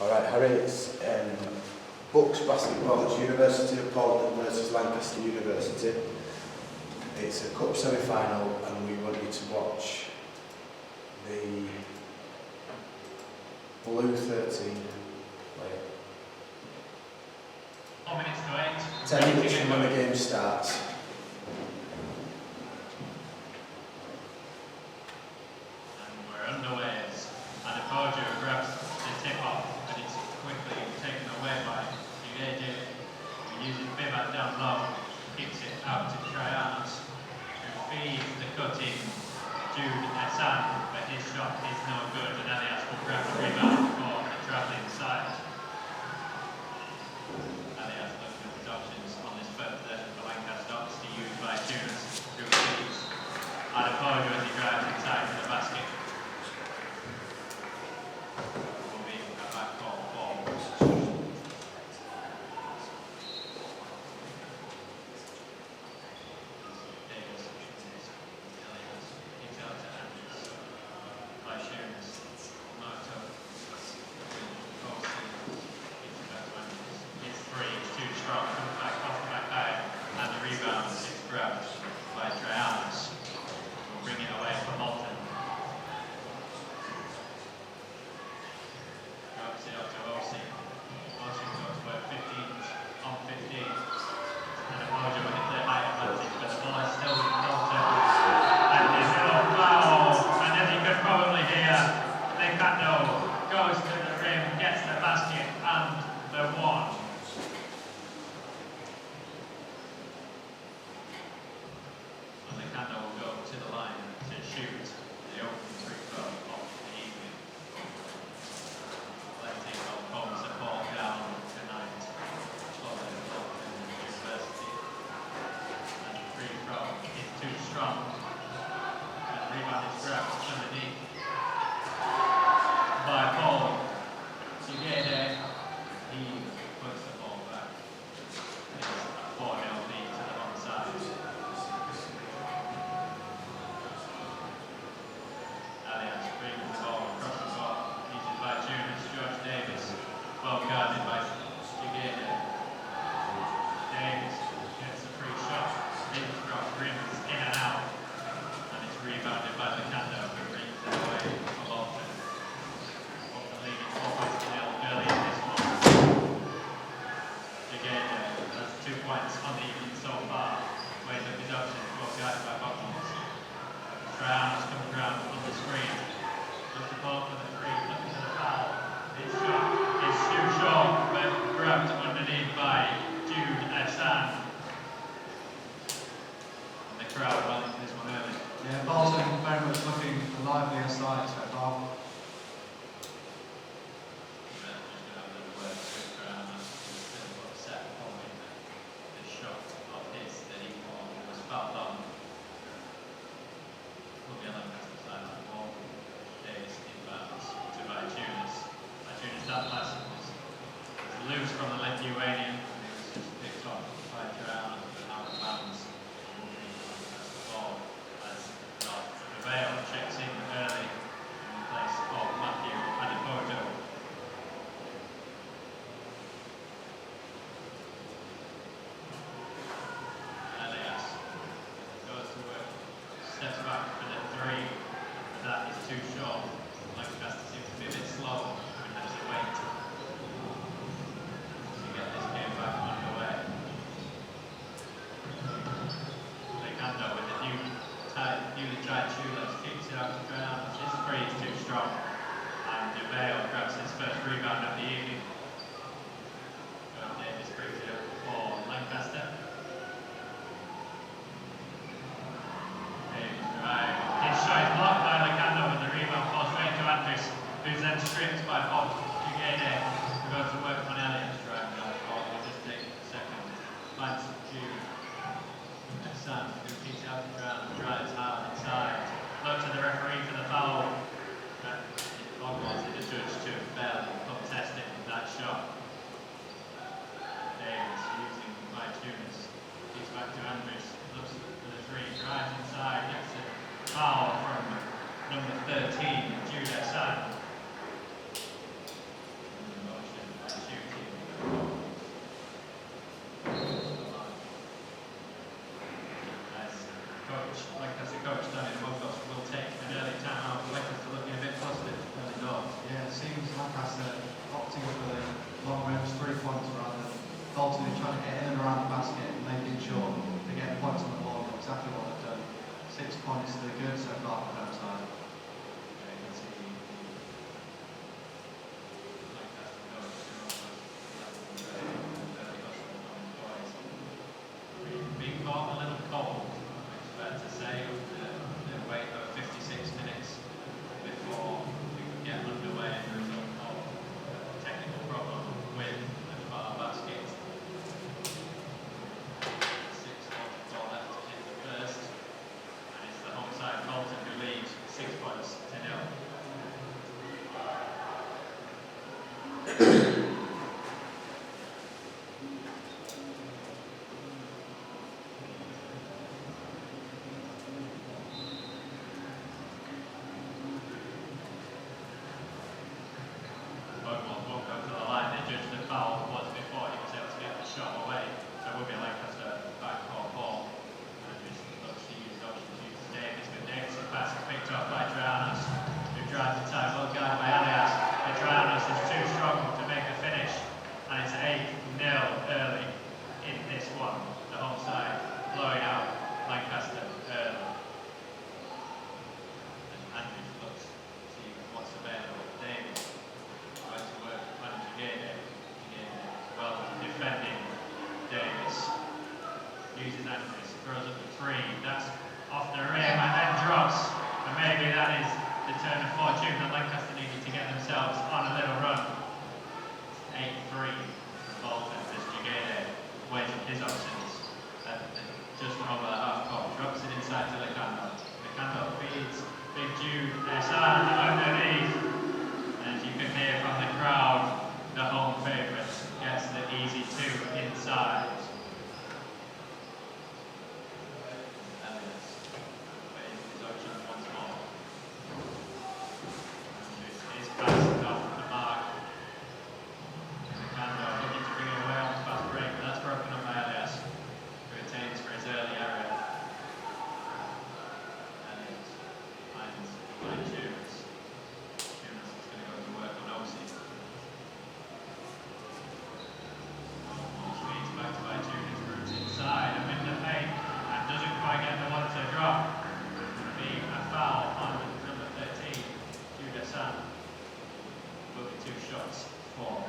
Alright, Harry, it's Bucks basketball. It's University of Portland versus Lancaster University. It's a cup semi-final and we want you to watch the Blue 13 play. 4 minutes to 8. 10 minutes from when the game starts. And we're underway. Anapojo grabs the tip off and it's quickly taken away by Ugede, who uses pivot down low, kicks it out to Trianos, who feeds the cut-in Jude Hassan, but his shot is no good and Elias will grab the rebound for the travelling side. Elias looking at his options on this first possession for Lancaster, obviously used by Tunis, who feeds Anapojo as he drives inside to the basket. Will be a back ball for Davis. Elias kicks out to Andrews. By Shearers. Marto. Colson. Kicks back to Andrews. Hits three. It's too strong. Comes back off the back high. And the rebound is grabbed by Trianos. Will bring it away for Malton. Goes to the rim, gets the basket and the one. Alicante will go to the line to shoot the opening free throw of the evening. Letting Holmes the ball down tonight for the University. And the free throw is too strong. And the rebound is grabbed underneath by Paul. Ugede, he puts the ball back. It's a 4-0 lead to the wrong side. Elias brings the ball across the court. Needed by Tunis, George Davis. Well guarded by Ugede. Davis gets a free shot. Davis drops rims in and out. And it's rebounded by Licando, who brings it away for Bolton. Leading 4 points to nil early in this one. Again, that's 2 points on the evening so far. Weighs up his options, both guarded by Bogmans. Trianos comes around on the screen. Looks the ball for the three, looking for the foul. His shot is too short, but grabbed underneath by Jude Hassan. And the crowd well into this one early. Yeah, Bolton very much looking a livelier side so far. Loose from the Lithuanian, who was just picked off by Trianos, but out of bounds. That's the ball as Vale checks in early in place of Matthew Anapojo. Elias goes to work, steps back for the three, but that is too short. Lancaster seems to be a bit slow and has to wait to get this game back underway. Licando with the newly tried shoeless kicks it out to Trianos. His three is too strong, and DeVale grabs his first rebound of the evening. Davis brings it up for Lancaster. Davis drive. His shot is blocked by Licando, and the rebound falls straight to Andrews, who's then stripped by Bob Ugede, who goes to work on Elias. Driving down the court, we'll just take a second. Finds Jude Hassan, who kicks out the ground, drives hard inside. Looks at the referee for the foul. Bob wanted the judge to barely contest it with that shot. Davis using by Tunis. Kicks back to Andrews. Looks for the three. Drives inside. Gets a foul from number 13, Jude Hassan. free from Bolton as Jagede weighing his options at just over the half court, drops it inside to Licando. Licando feeds Big Jude Esan underneath, and as you can hear from the crowd, the home favourite gets the easy 2 inside. Elliott weighing his options once more. His pass is off the mark. Licando looking to bring it away on the fast break, but that's broken up by Elias, who retains for his early area. Elliott finds Mike Tunes. Tunes is going to go to work on Osi. Speeds back to Mike Tunes, roots inside, up in the paint, and doesn't quite get the one to drop. Being a foul on number 13, Jude Esan. Will be 2 shots for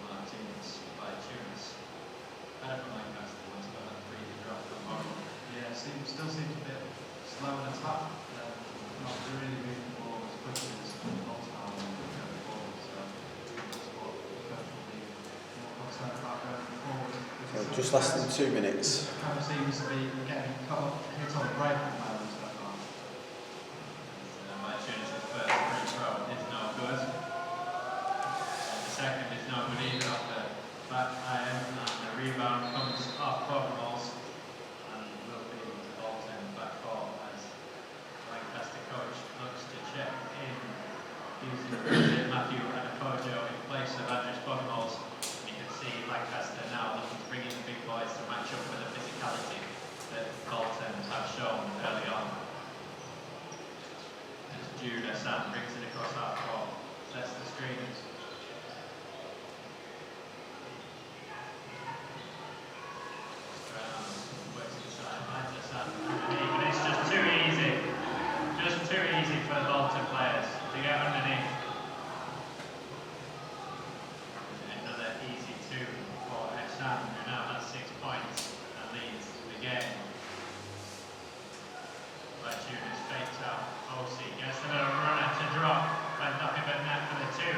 Martins by Tunis. Better from Lancaster once got that 3 to drop from Morgan. Yeah, still seems a bit slow in attack. Not really moving the ball as quickly as Bolton going forward. So that's what coach will be more concerned about going forward. Just less than 2 minutes. Kind of seems to be getting hit on the break at the moment. Mike Tunis' first free throw is no good. And the second is no good either off the back iron, and the rebound comes off Bogmals and will be Bolton back court as Lancaster coach looks to check in using Matthew Anapojo in place of Andres Bogmals. You can see Lancaster now looking to bring in the big boys to match up with the physicality that Bolton have shown early on. As Jude Esan brings it across half court, sets the screens. Brown works inside, finds Esan underneath, but it's just too easy. Just too easy for the Bolton players to get underneath. Another easy 2 for Esan, who now has 6 points and leads the game. By Tunis fakes out Osi, gets a little runner to drop, but nothing but net for the 2.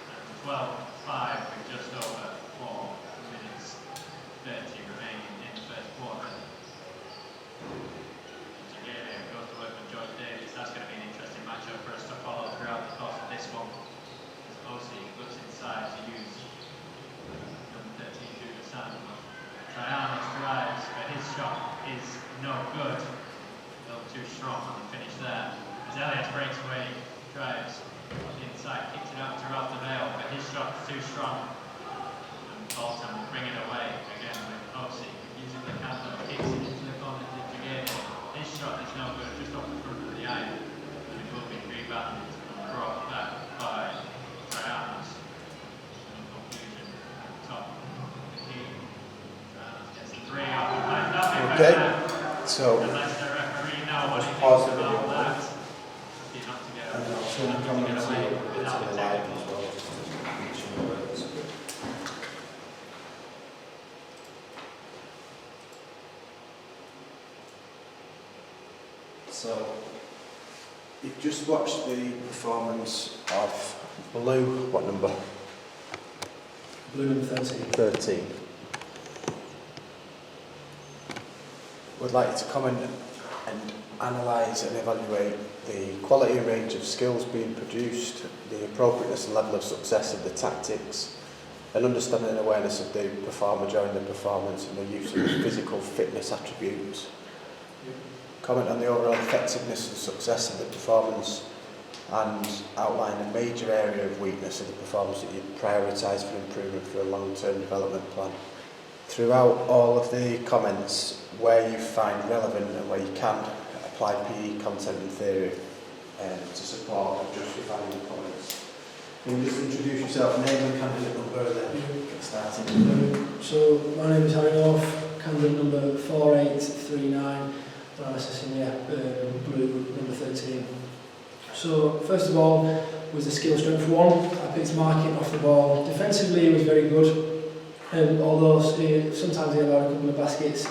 And 12-5 with just over 4 minutes 30 remaining in the first quarter. Jagede goes to work with George Davis. That's going to be an interesting matchup for us to follow throughout the course of this one. As Osi looks inside to use number 13 Jude Esan. Trianos drives, but his shot is no good. Too strong on the finish there. As Elliott breaks away, drives inside, kicks it out to Ralph DeVale, but his shot is too strong. And Bolton will bring it away again with Osi. Using the candle, kicks it into the corner to Jagede. His shot is no good, just off the front of the iron. And it will be rebounded and brought back by Trianos. No confusion at the top of the key. Trianos gets the 3 off and finds nothing but that. So, What he pause the thinks video. about that. He's not to get away. Not to get away without the technical. So, you've just watched the performance of Blue, what number? Blue number 13. 13. Would like you to comment and analyse and evaluate the quality and range of skills being produced, the appropriateness and level of success of the tactics, an understanding and awareness of the performer during the performance and the use of physical fitness attributes. Comment on the overall effectiveness and success of the performance and outline a major area of weakness of the performance that you prioritise for improvement for a long-term development plan. Throughout all of the comments, where you find relevant and where you can, apply PE content and theory to support and justify your comments. Can you just introduce yourself, name and candidate number, and then get started? So, my name is Harry North, candidate number 4839, and I'm assessing Blue number 13. So, first of all, was the skill strength 1. I picked marking off the ball. Defensively, he was very good. Although sometimes he allowed a couple of baskets,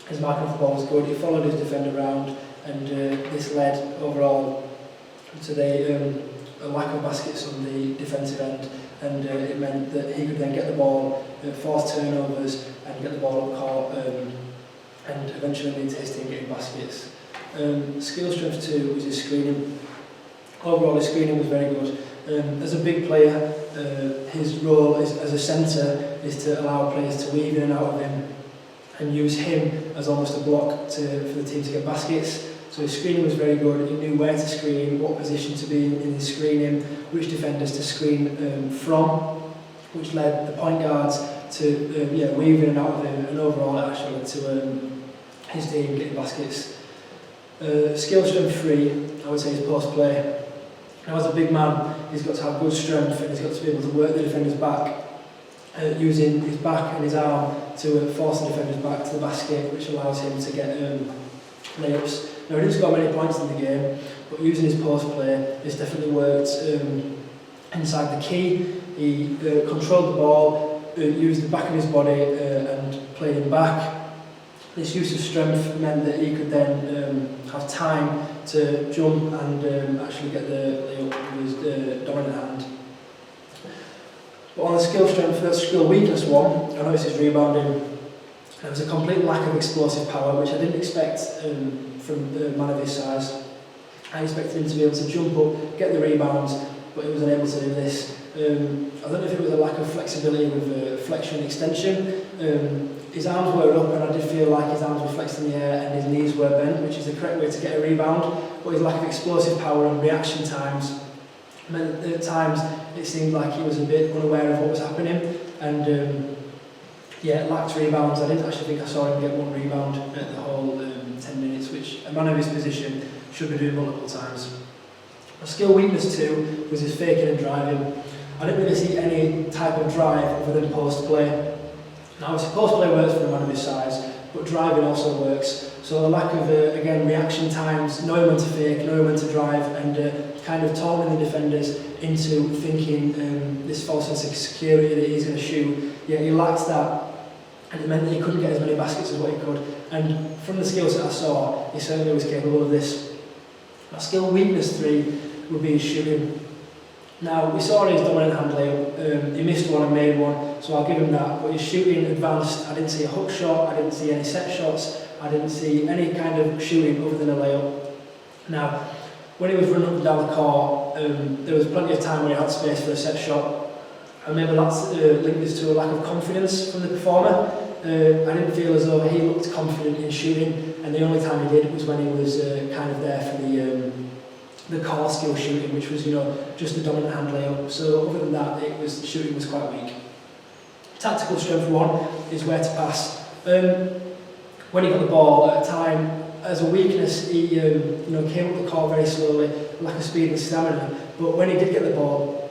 his marking off the ball was good. He followed his defender around, and this led overall to the a lack of baskets on the defensive end, and it meant that he could then get the ball, force turnovers, and get the ball up court, and eventually lead to his team getting baskets. Skill strength 2 was his screening. Overall, his screening was very good. As a big player, his role as a centre is to allow players to weave in and out of him and use him as almost a block for the team to get baskets. So his screening was very good. He knew where to screen, what position to be in his screening, which defenders to screen from, which led the point guards to weave in and out of him, and overall it actually led to his team getting baskets. Skill strength 3, I would say, is post play. Now, as a big man, he's got to have good strength, and he's got to be able to work the defenders back, using his back and his arm to force the defenders back to the basket, which allows him to get layups. Now, he didn't score many points in the game, but using his post play, this definitely worked inside the key. He controlled the ball, used the back of his body and played him back. This use of strength meant that he could then have time to jump and actually get the layup with his dominant hand. But on the skill strength, that's skill weakness 1, I noticed his rebounding. There was a complete lack of explosive power, which I didn't expect from the man of his size. I expected him to be able to jump up, get the rebounds, but he was unable to do this. I don't know if it was a lack of flexibility with flexion and extension. His arms were up, and I did feel like his arms were flexed in the air and his knees were bent, which is the correct way to get a rebound. But his lack of explosive power and reaction times meant that at times it seemed like he was a bit unaware of what was happening, and lacked rebounds. I didn't actually think I saw him get one rebound at the whole 10 minutes, which a man of his position should be doing multiple times. A skill weakness 2 was his faking and driving. I didn't really see any type of drive other than post play. Now, post play works for a man of his size, but driving also works. So the lack of, reaction times, knowing when to fake, knowing when to drive, and kind of talking the defenders into thinking this false sense of security that he's going to shoot. Yeah, he lacked that, and it meant that he couldn't get as many baskets as what he could. And from the skills that I saw, he certainly was capable of this. My skill weakness 3 would be his shooting. Now, we saw his dominant hand layup. He missed one and made one, so I'll give him that. But his shooting advanced. I didn't see a hook shot, I didn't see any set shots, I didn't see any kind of shooting other than a layup. Now, when he was running up and down the court, there was plenty of time when he had space for a set shot. And maybe that's linked this to a lack of confidence from the performer. I didn't feel as though he looked confident in shooting, and the only time he did was when he was kind of there for the core skill shooting, which was just the dominant hand layup. So other than that, shooting was quite weak. Tactical strength 1 is where to pass. When he got the ball at a time, as a weakness, he came up the court very slowly, lack of speed and stamina. But when he did get the ball,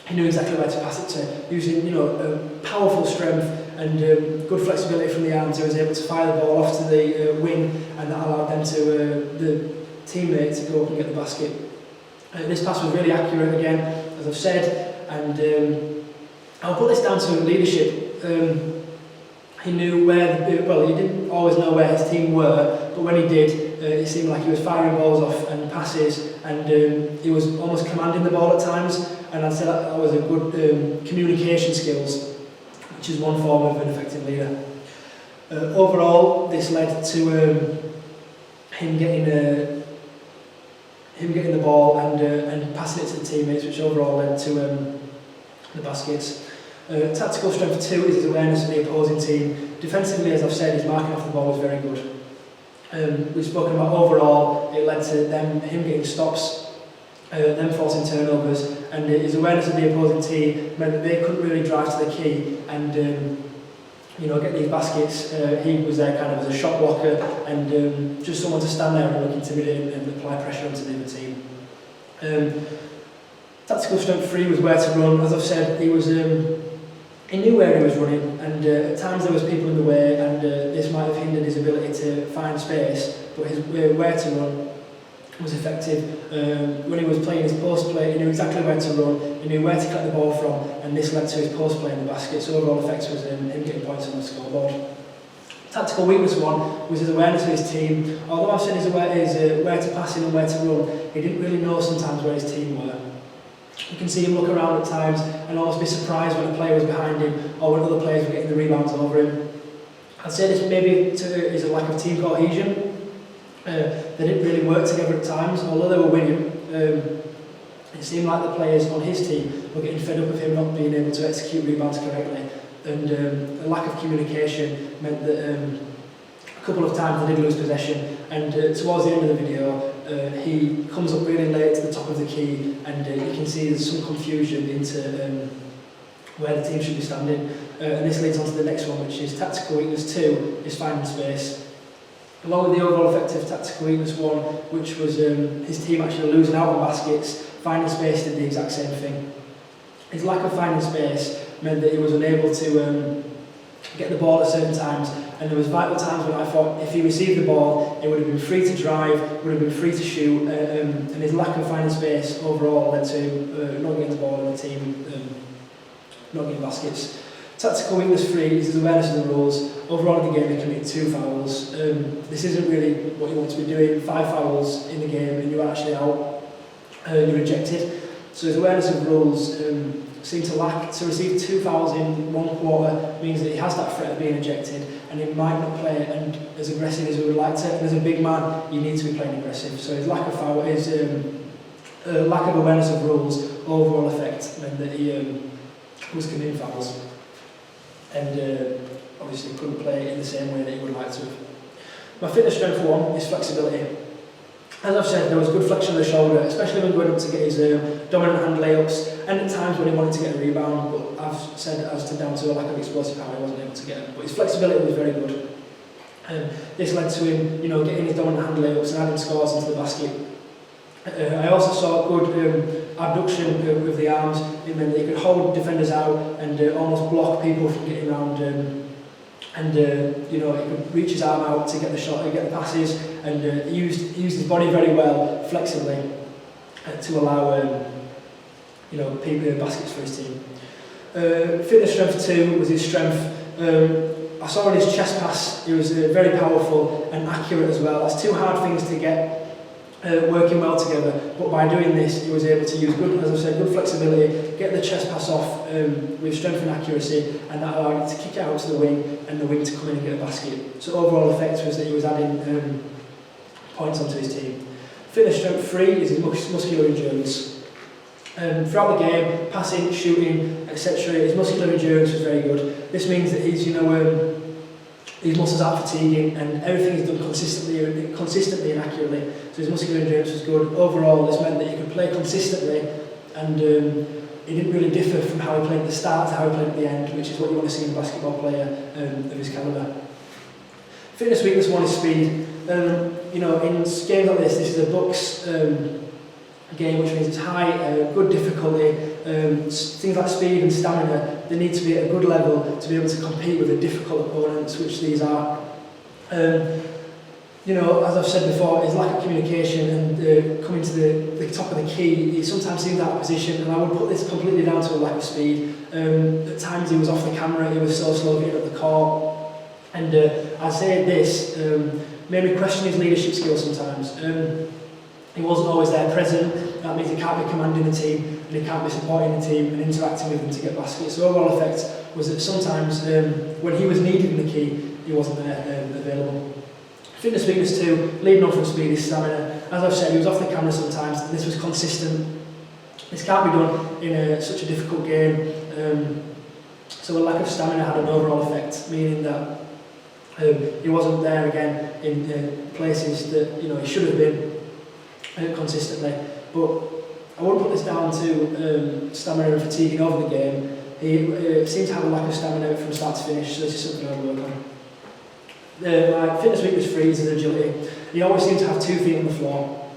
he knew exactly where to pass it to, using powerful strength and good flexibility from the arms. He was able to fire the ball off to the wing, and that allowed them the teammate to go up and get the basket. This pass was really accurate again, as I've said, and I'll put this down to leadership. He knew he didn't always know where his team were, but when he did, it seemed like he was firing balls off and passes, and he was almost commanding the ball at times, and I'd say that was a good communication skills, which is one form of an effective leader. Overall, this led to him getting the ball and passing it to the teammates, which overall led to the baskets. Tactical strength 2 is his awareness of the opposing team. Defensively, as I've said, his marking off the ball was very good. We've spoken about overall, it led to him getting stops, them forcing turnovers, and his awareness of the opposing team meant that they couldn't really drive to the key and get these baskets. He was there kind of as a shot blocker and just someone to stand there and look intimidating and apply pressure onto the other team. Tactical strength 3 was where to run. As I've said, he knew where he was running, and at times there was people in the way, and this might have hindered his ability to find space, but his where to run was effective. When he was playing his post play, he knew exactly where to run, he knew where to collect the ball from, and this led to his post play in the basket. So overall effect was him getting points on the scoreboard. Tactical weakness 1 was his awareness of his team. Although I've said his where to pass in and where to run, he didn't really know sometimes where his team were. You can see him look around at times and almost be surprised when a player was behind him or when other players were getting the rebounds over him. I'd say this maybe is a lack of team cohesion. They didn't really work together at times, although they were winning. It seemed like the players on his team were getting fed up of him not being able to execute rebounds correctly, and a lack of communication meant that a couple of times they did lose possession, and towards the end of the video he comes up really late to the top of the key, and you can see there's some confusion into where the team should be standing, and this leads on to the next one, which is tactical weakness 2, is finding space. Along with the overall effective tactical weakness 1, which was his team actually losing out on baskets, finding space did the exact same thing. His lack of finding space meant that he was unable to get the ball at certain times, and there was vital times when I thought if he received the ball, it would have been free to drive, would have been free to shoot, and his lack of finding space overall led to not getting the ball in the team, not getting baskets. Tactical weakness 3 is his awareness of the rules. Overall in the game he committed 2 fouls. This isn't really what you want to be doing. 5 fouls in the game and you're actually out, you're ejected. So his awareness of rules seemed to lack. To receive 2 fouls in 1 quarter means that he has that threat of being ejected and he might not play and as aggressive as we would like to. And as a big man, you need to be playing aggressive. So his lack of foul, his lack of awareness of rules, overall effect meant that he was committing fouls. And obviously couldn't play in the same way that he would like to have. My fitness strength 1 is flexibility. As I've said, there was good flexion of the shoulder, especially when going up to get his dominant hand layups, and at times when he wanted to get a rebound, but I've said as to down to a lack of explosive power, he wasn't able to get it. But his flexibility was very good. This led to him, getting his dominant hand layups and adding scores into the basket. I also saw good abduction with the arms. It meant that he could hold defenders out and almost block people from getting around. He could reach his arm out to get the shot, get the passes, and he used his body very well, flexibly, to allow baskets for his team. Fitness strength 2 was his strength. I saw in his chest pass, he was very powerful and accurate as well. That's 2 hard things to get working well together, but by doing this he was able to use good, as I said, good flexibility, get the chest pass off with strength and accuracy, and that allowed him to kick it out to the wing and the wing to come in and get a basket. So overall effect was that he was adding points onto his team. Fitness strength 3 is his muscular endurance. Throughout the game, passing, shooting, etc., his muscular endurance was very good. This means that his muscles aren't fatiguing and everything is done consistently and accurately. So his muscular endurance was good. Overall, this meant that he could play consistently, and he didn't really differ from how he played at the start to how he played at the end, which is what you want to see in a basketball player of his calibre. Fitness weakness 1 is speed. In games like this is a Bucks game, which means it's high, good difficulty. Things like speed and stamina, they need to be at a good level to be able to compete with the difficult opponents, which these are. As I've said before, his lack of communication and coming to the top of the key, he sometimes seemed out of position, and I would put this completely down to a lack of speed. At times he was off the camera, he was so slow getting up the court, and I say this made me question his leadership skills sometimes. He wasn't always there present. That means he can't be commanding the team and he can't be supporting the team and interacting with them to get baskets. So overall effect was that sometimes when he was needed in the key, he wasn't there available. Fitness weakness 2, leading on from speed, is stamina. As I've said, he was off the camera sometimes, and this was consistent. This can't be done in such a difficult game. So a lack of stamina had an overall effect, meaning that he wasn't there again in places that he should have been consistently. But I wouldn't put this down to stamina and fatiguing over the game. He seemed to have a lack of stamina from start to finish, so this is something I would work on. My fitness weakness 3 is his agility. He always seemed to have 2 feet on the floor,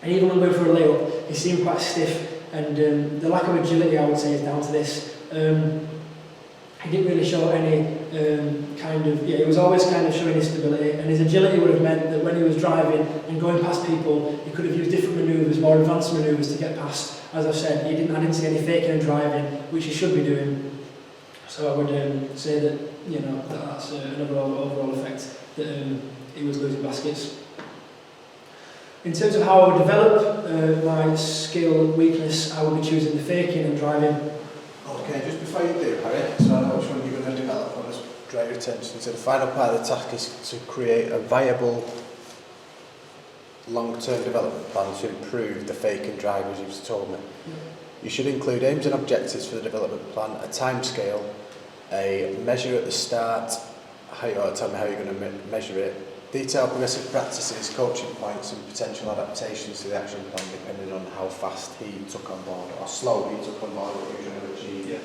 and even when going for a layup, he seemed quite stiff. And the lack of agility, I would say, is down to this. He didn't really show any he was always kind of showing his stability, and his agility would have meant that when he was driving and going past people, he could have used different manoeuvres, more advanced manoeuvres to get past. As I've said, I didn't see any faking and driving, which he should be doing. So I would say that that's another overall effect, that he was losing baskets. In terms of how I would develop my skill weakness, I would be choosing the faking and driving. Okay, just before you do, Harry, so I know which one you're going to develop, I want to draw your attention to the final part of the task is to create a viable long-term development plan to improve the fake and drive, as you've just told me. You should include aims and objectives for the development plan, a time scale, a measure at the start, tell me how you're going to measure it, detailed progressive practices, coaching points and potential adaptations to the action plan depending on how fast he took on board or slow he took on board what you're trying to achieve.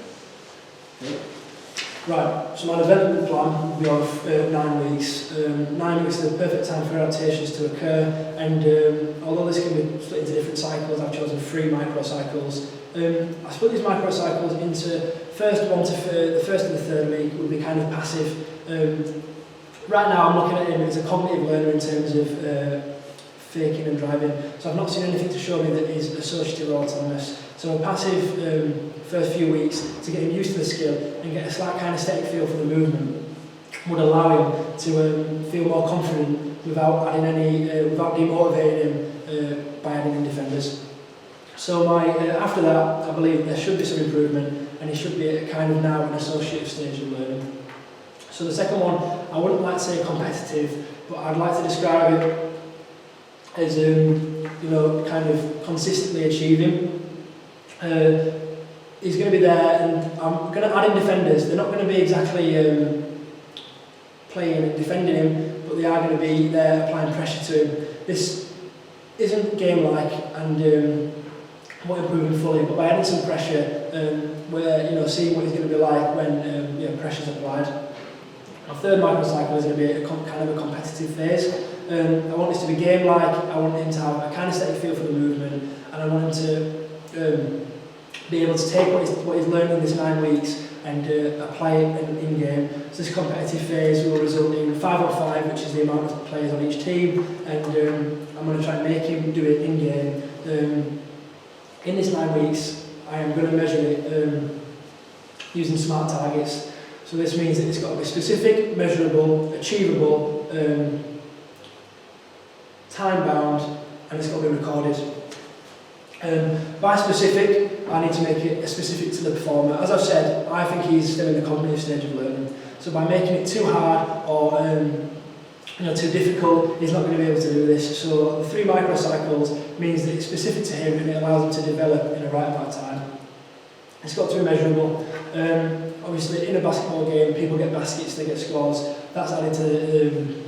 Right, so my development plan will be of 9 weeks. 9 weeks is the perfect time for adaptations to occur, and although this can be split into different cycles, I've chosen 3 microcycles. I split these microcycles into the first and the third week would be kind of passive. Right now I'm looking at him as a cognitive learner in terms of faking and driving, so I've not seen anything to show me that he's associative or autonomous. So a passive first few weeks to get him used to the skill and get a slight kind of static feel for the movement would allow him to feel more confident without adding without demotivating him by adding in defenders. So after that, I believe there should be some improvement, and he should be at kind of now an associative stage of learning. So the second one, I wouldn't like to say competitive, but I'd like to describe it as kind of consistently achieving. He's going to be there, and I'm going to add in defenders. They're not going to be exactly playing and defending him, but they are going to be there applying pressure to him. This isn't game-like, and won't improve him fully, but by adding some pressure, seeing what he's going to be like when pressure's applied. Our third microcycle is going to be kind of a competitive phase. I want this to be game-like. I want him to have a kind of static feel for the movement, and I want him to be able to take what he's learned in this 9 weeks and apply it in game. So this competitive phase will result in 5-on-5, which is the amount of players on each team, and I'm going to try and make him do it in game. In this 9 weeks, I am going to measure it using SMART targets. So this means that it's got to be specific, measurable, achievable, time-bound, and it's got to be recorded. By specific, I need to make it specific to the performer. As I've said, I think he's still in the cognitive stage of learning. So by making it too hard or too difficult, he's not going to be able to do this. So the 3 microcycles means that it's specific to him and it allows him to develop in a right amount of time. It's got to be measurable. Obviously, in a basketball game, people get baskets, they get scores. That's added to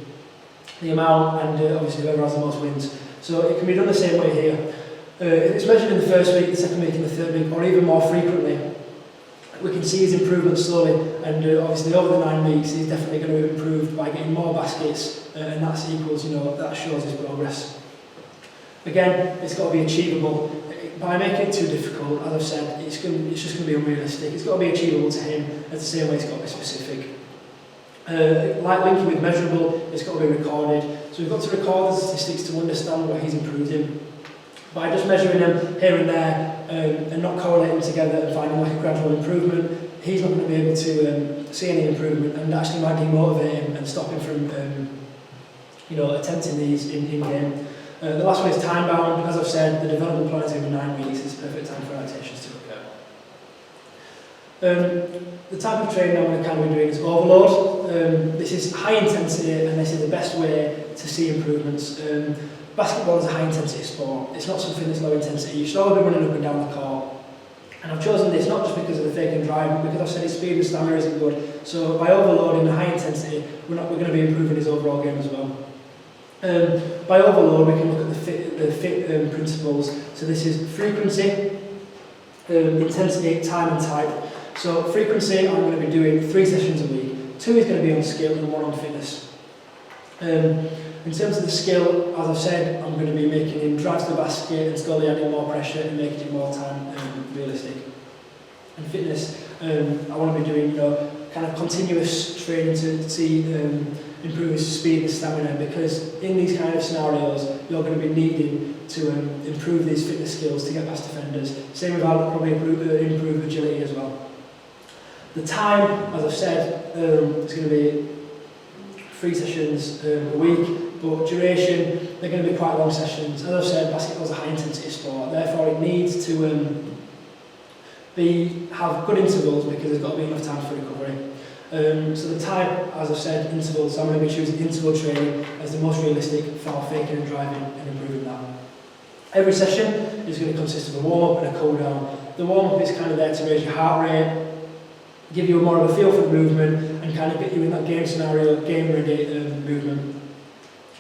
the amount, and obviously whoever has the most wins. So it can be done the same way here. If it's measured in the first week, the second week, and the third week, or even more frequently, we can see his improvement slowly, and obviously over the 9 weeks, he's definitely going to improve by getting more baskets, and that equals, that shows his progress. Again, it's got to be achievable. By making it too difficult, as I've said, it's just going to be unrealistic. It's got to be achievable to him, as the same way it's got to be specific. Like linking with measurable, it's got to be recorded. So we've got to record the statistics to understand what he's improved in. By just measuring them here and there and not correlating together and finding like a gradual improvement, he's not going to be able to see any improvement, and actually might demotivate him and stop him from attempting these in game. The last one is time bound. As I've said, the development plan is over 9 weeks. It's the perfect time for adaptations to occur. The type of training I'm going to kind of be doing is overload. This is high intensity, and this is the best way to see improvements. Basketball is a high intensity sport. It's not something that's low intensity. You should all be running up and down the court. And I've chosen this not just because of the fake and drive, but because I've said his speed and stamina isn't good. So by overloading the high intensity, we're going to be improving his overall game as well. By overload, we can look at the fit principles. So this is frequency, intensity, time and type. So frequency, I'm going to be doing 3 sessions a week. 2 is going to be on skill and 1 on fitness. In terms of the skill, as I've said, I'm going to be making him drive to the basket and slowly adding more pressure and making it more time realistic. And fitness, I want to be doing kind of continuous training to see improve his speed and stamina, because in these kind of scenarios you're going to be needing to improve these fitness skills to get past defenders. Same with I'll probably improve agility as well. The time, as I've said, is going to be 3 sessions a week. but duration, they're going to be quite long sessions. As I've said, basketball's a high intensity sport, therefore it needs to have good intervals because there's got to be enough time for recovery. So the type, as I've said, intervals, so I'm going to be choosing interval training as the most realistic for faking and driving and improving that. Every session is going to consist of a warm-up and a cool-down. The warm-up is kind of there to raise your heart rate, give you more of a feel for the movement, and kind of get you in that game scenario, game-ready movement.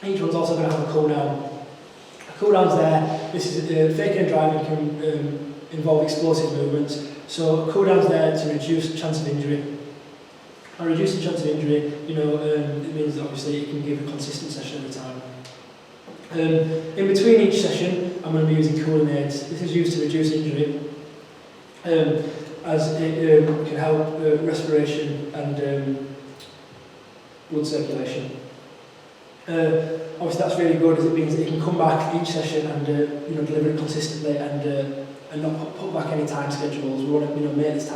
Each one's also going to have a cool-down. A cool-down's there. This is faking and driving can involve explosive movements. So a cool-down's there to reduce the chance of injury. And reduce the chance of injury, you know, it means that obviously you can give a consistent session at a time. In between each session, I'm going to be using cooling aids. This is used to reduce injury, as it can help respiration and blood circulation. Obviously that's really good, as it means that you can come back each session and you know, deliver it consistently and not put back any time schedules. We want to, you know, make this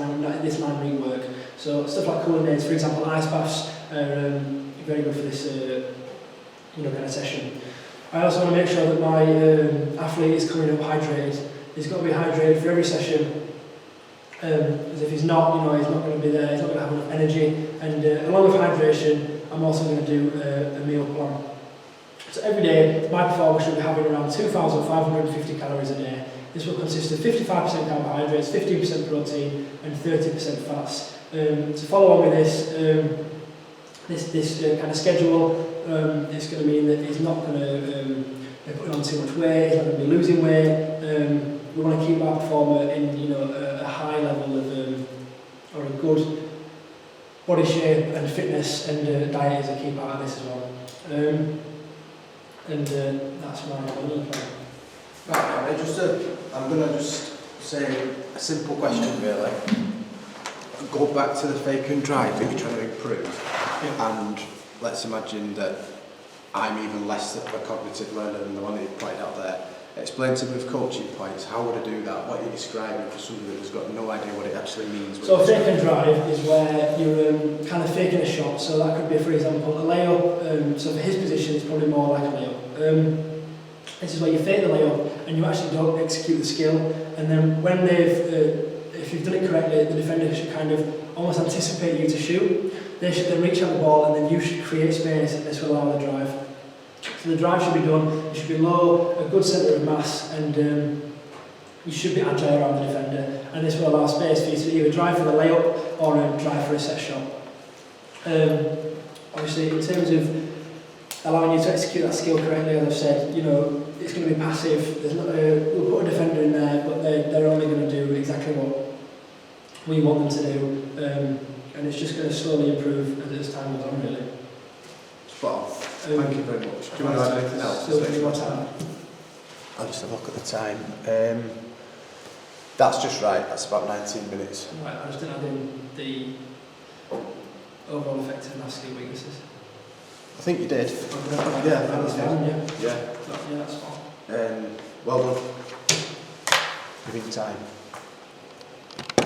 line rework. So stuff like cooling aids, for example, ice baths are very good for this you know, kind of session. I also want to make sure that my athlete is coming up hydrated. He's got to be hydrated for every session. As if he's not, you know, he's not going to be there, he's not going to have enough energy. And along with hydration, I'm also going to do a meal plan. So every day, my performer should be having around 2,550 calories a day. This will consist of 55% carbohydrates, 15% protein, and 30% fats. To follow on with this kind of schedule, it's going to mean that he's not going to be putting on too much weight, he's not going to be losing weight. We want to keep our performer in, you know, a high level of, or a good body shape and fitness, and diet is a key part of this as well. That's my plan. Right, I'm going to just say a simple question really. Go back to the fake and drive that you're trying to improve, and let's imagine that I'm even less of a cognitive learner than the one that you pointed out there. Explain to me with coaching points, how would I do that? What you're describing for somebody that's got no idea what it actually means. So fake and drive is where you're kind of faking a shot. So that could be, for example, a layup. So for his position, it's probably more like a layup. This is where you fake the layup and you actually don't execute the skill. And then when if you've done it correctly, the defender should kind of almost anticipate you to shoot. They should then reach out the ball and then you should create space, and this will allow the drive. So the drive should be done, it should be low, a good centre of mass, and you should be agile around the defender, and this will allow space for you to either drive for the layup or drive for a set shot. Obviously, in terms of allowing you to execute that skill correctly, as I've said, you know, it's going to be passive. There's not we'll put a defender in there, but they're only going to do exactly what we want them to do, and it's just going to slowly improve as time goes on, really. Spot on. Thank you very much. Do you want to add anything else? Still any more time? I'll just have a look at the time. That's just right, that's about 19 minutes. Right, I just didn't add in the overall effect of mass skill weaknesses. I think you did. Yeah, that's fine, yeah. Yeah. Yeah, that's fine. Well done. Giving time.